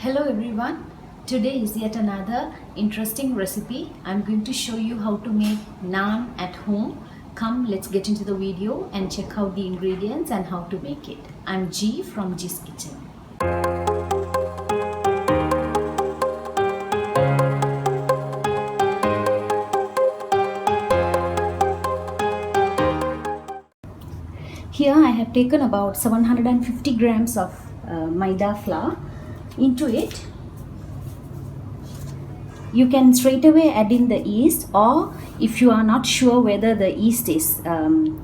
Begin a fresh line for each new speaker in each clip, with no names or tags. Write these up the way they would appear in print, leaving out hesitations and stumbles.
Hello everyone, today is yet another interesting recipe. I'm going to show you how to make naan at home. Come, let's get into the video and check out the ingredients and how to make it. I'm G from G's Kitchen. Here I have taken about 750 grams of maida flour. Into it you can straight away add in the yeast, or if you are not sure whether the yeast is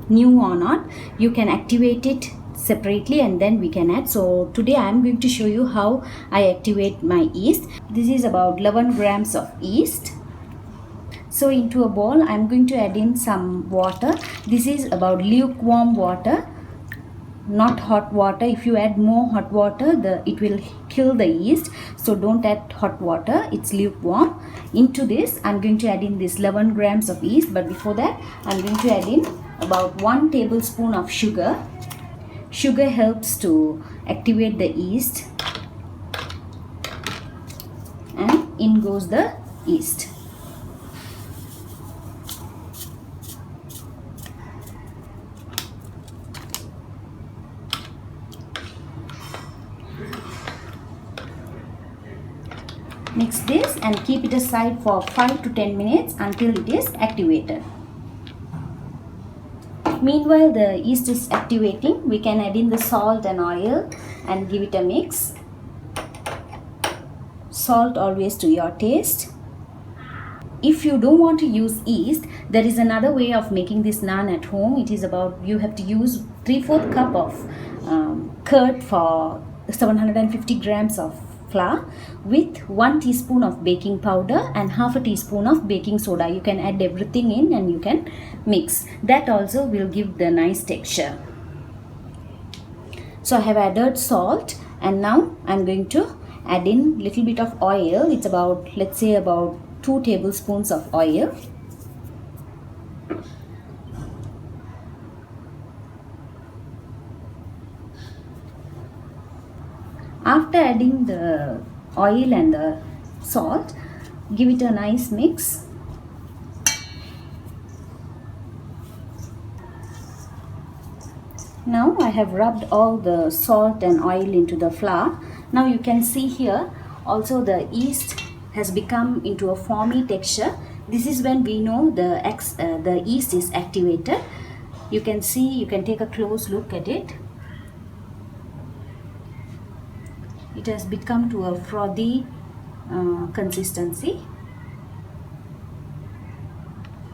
new or not, you can activate it separately and then we can add. So today I am going to show you how I activate my yeast. This is about 11 grams of yeast. So into a bowl I am going to add in some water. This is about lukewarm water, not hot water. If you add more hot water, it will kill the yeast, so don't add hot water. It's lukewarm. Into this I'm going to add in this 11 grams of yeast, but before that I'm going to add in about 1 tablespoon of sugar. Sugar helps to activate the yeast, and in goes the yeast. Mix this and keep it aside for 5 to 10 minutes until it is activated. Meanwhile the yeast is activating, we can add in the salt and oil and give it a mix. Salt always to your taste. If you don't want to use yeast, there is another way of making this naan at home. It is about, you have to use 3/4 cup of curd for 750 grams of flour with 1 teaspoon of baking powder and half a teaspoon of baking soda. You can add everything in and you can mix. That also will give the nice texture. So I have added salt and now I'm going to add in little bit of oil. It's about, let's say about 2 tablespoons of oil. After adding the oil and the salt, give it a nice mix. Now I have rubbed all the salt and oil into the flour. Now you can see here also the yeast has become into a foamy texture. This is when we know the yeast is activated. You can see, you can take a close look at it. It has become to a frothy consistency.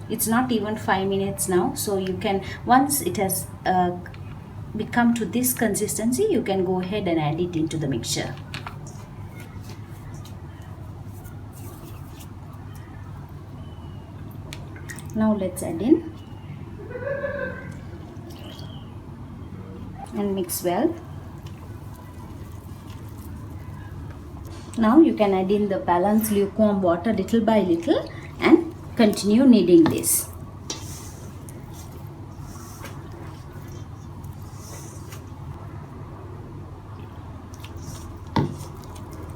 It's not even 5 minutes now, so you can, once it has become to this consistency, you can go ahead and add it into the mixture. Now let's add in and mix well. Now you can add in the balanced lukewarm water little by little and continue kneading this.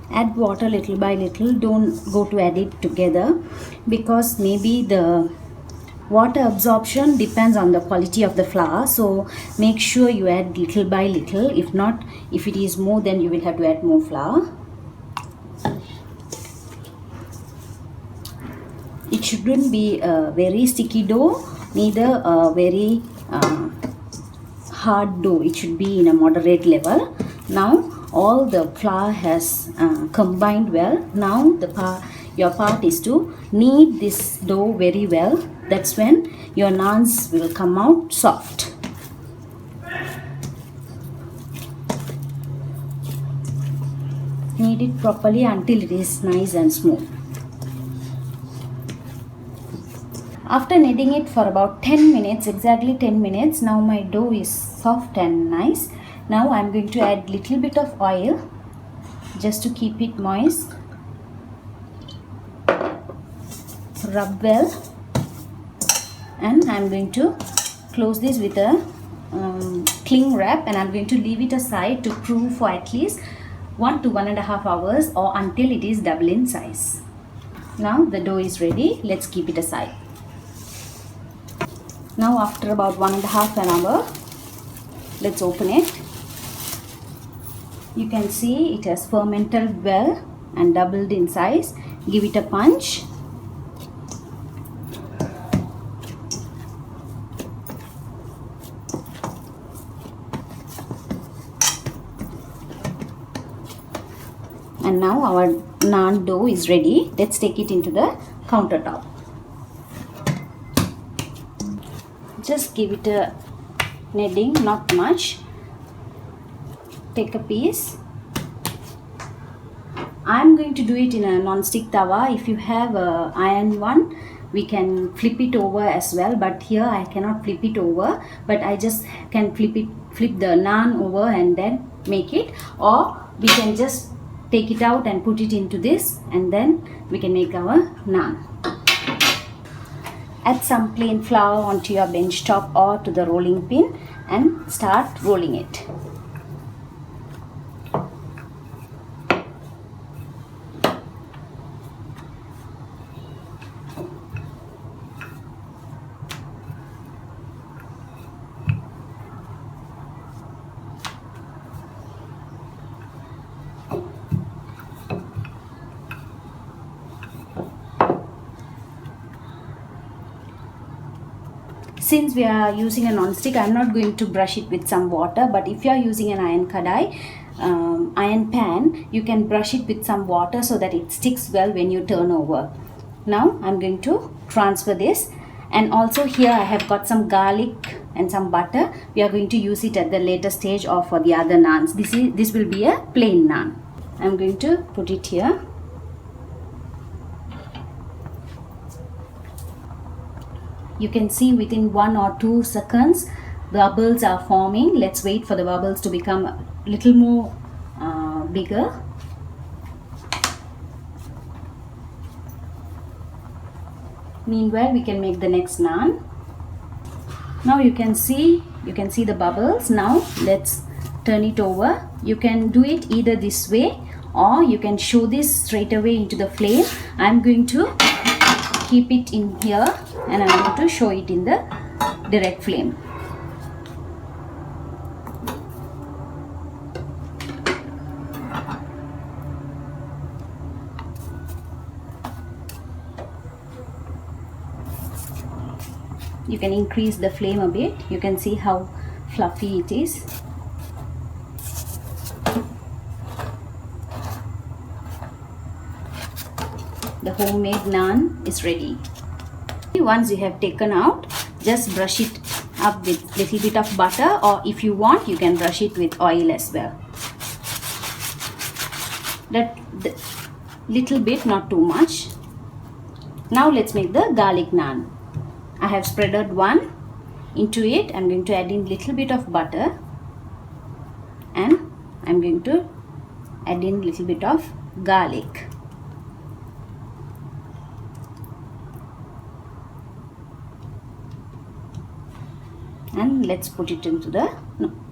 Add water little by little, don't go to add it together, because maybe the water absorption depends on the quality of the flour, so make sure you add little by little. If not, if it is more, then you will have to add more flour. It shouldn't be a very sticky dough, neither a very hard dough. It should be in a moderate level. Now all the flour has combined well. Now your part is to knead this dough very well. That's when your naans will come out soft. Knead it properly until it is nice and smooth. After kneading it for about 10 minutes, exactly 10 minutes, now my dough is soft and nice. Now I am going to add little bit of oil just to keep it moist. Rub well, and I am going to close this with a cling wrap, and I am going to leave it aside to brew for at least 1 to 1.5 hours or until it is double in size. Now the dough is ready. Let's keep it aside. Now after about 1.5 hour, let's open it. You can see it has fermented well and doubled in size. Give it a punch. And now our naan dough is ready. Let's take it into the countertop. Just give it a kneading, not much. Take a piece. I'm going to do it in a non-stick tawa. If you have a iron one, we can flip it over as well, but here I cannot flip it over, but I just can flip the naan over and then make it, or we can just take it out and put it into this, and then we can make our naan. Add some plain flour onto your bench top or to the rolling pin and start rolling it. Since we are using a non-stick, I am not going to brush it with some water, but if you are using an iron kadai, iron pan, you can brush it with some water so that it sticks well when you turn over. Now I am going to transfer this, and also here I have got some garlic and some butter. We are going to use it at the later stage or for the other naans. This will be a plain naan. I am going to put it here. You can see within 1 or 2 seconds bubbles are forming. Let's wait for the bubbles to become a little more bigger. Meanwhile, we can make the next naan. Now you can see the bubbles. Now let's turn it over. You can do it either this way, or you can show this straight away into the flame. I'm going to keep it in here and I'm going to show it in the direct flame. You can increase the flame a bit. You can see how fluffy it is. The homemade naan is ready. Once you have taken out, just brush it up with little bit of butter, or if you want, you can brush it with oil as well. That little bit, not too much. Now let's make the garlic naan. I have spreaded one. Into it I'm going to add in little bit of butter, and I'm going to add in little bit of garlic. And let's put it into the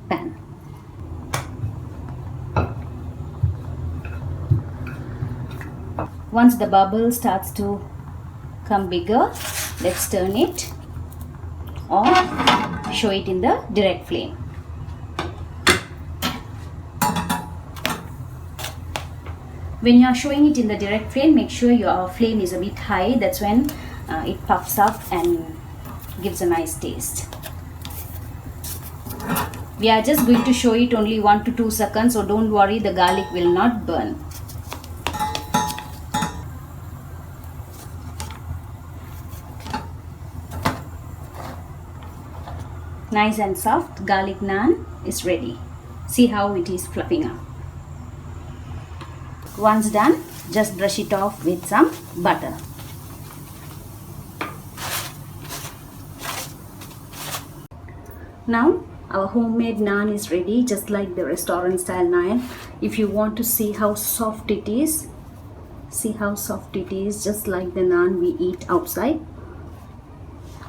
pan. Once the bubble starts to come bigger, let's turn it or show it in the direct flame. When you are showing it in the direct flame, make sure your flame is a bit high. That's when it puffs up and gives a nice taste. We are just going to show it only 1 to 2 seconds, so don't worry, the garlic will not burn. Nice and soft garlic naan is ready. See how it is fluffing up. Once done, just brush it off with some butter. Now our homemade naan is ready, just like the restaurant style naan. If you want to see how soft it is, see how soft it is, just like the naan we eat outside.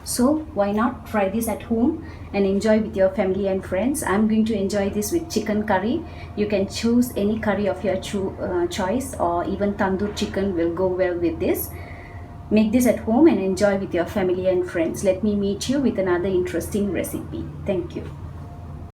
So why not try this at home and enjoy with your family and friends. I'm going to enjoy this with chicken curry. You can choose any curry of your choice, or even tandoor chicken will go well with this. Make this at home and enjoy with your family and friends. Let me meet you with another interesting recipe. Thank you.